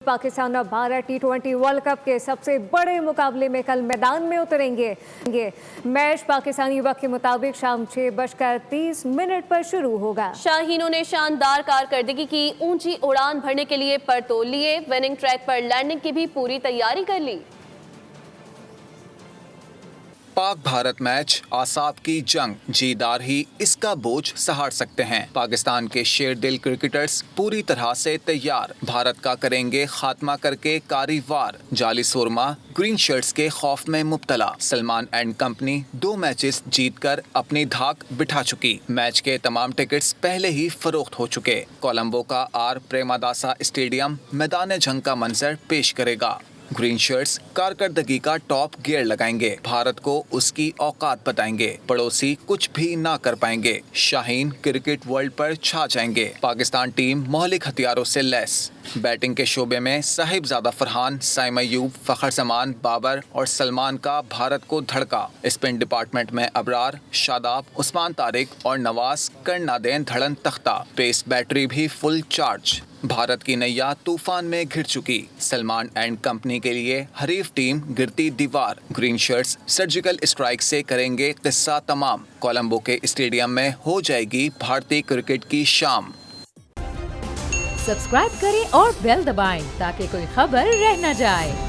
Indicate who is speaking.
Speaker 1: पाकिस्तान और Bharat T20 world cup के सबसे बड़े मुकाबले में कल मैदान में उतरेंगे। मैच पाकिस्तानी वक्त के मुताबिक शाम 6:30 पर शुरू होगा।
Speaker 2: शाहीनों ने शानदार कारकर्दगी की, ऊंची उड़ान भरने के लिए पर तोल लिए, विनिंग ट्रैक पर लैंडिंग की भी पूरी तैयारी कर ली।
Speaker 3: पाक भारत मैच आसाब की जंग, जीदार ही इसका बोझ सहार सकते हैं। पाकिस्तान के शेर दिल क्रिकेटर्स पूरी तरह से तैयार, भारत का करेंगे खात्मा करके कारी वार। जाली सुरमा ग्रीन शर्ट्स के खौफ में मुब्तला। सलमान एंड कंपनी 2 मैचेस जीतकर अपनी धाक बिठा चुकी। मैच के तमाम टिकट्स पहले ही फरोख्त हो चुके। कोलंबो का आर प्रेमादासा स्टेडियम मैदान जंग का मंजर पेश करेगा। ग्रीन शर्ट्स कारकर्दगी का टॉप गियर लगाएंगे, भारत को उसकी औकात बताएंगे, पड़ोसी कुछ भी ना कर पाएंगे। शाहीन क्रिकेट वर्ल्ड पर छा जाएंगे। पाकिस्तान टीम मौलिक हथियारों से लैस। बैटिंग के शोबे में साहिबजादा फरहान, साइम अयूब, फखर जमान, बाबर और सलमान का भारत को धड़का। स्पिन डिपार्टमेंट में अबरार, शादाब, उस्मान तारिक और नवाज करना दें धड़न तख्ता। पेस बैटरी भी फुल चार्ज। भारत की नैया तूफान में घिर चुकी। सलमान एंड कंपनी के लिए हरीफ टीम गिरती दीवार। ग्रीन शर्ट्स सर्जिकल स्ट्राइक से करेंगे किस्सा तमाम। कोलंबो के स्टेडियम में हो जाएगी भारतीय क्रिकेट की शाम।
Speaker 4: सब्सक्राइब करें और बेल दबाएं ताकि कोई खबर रह न जाए।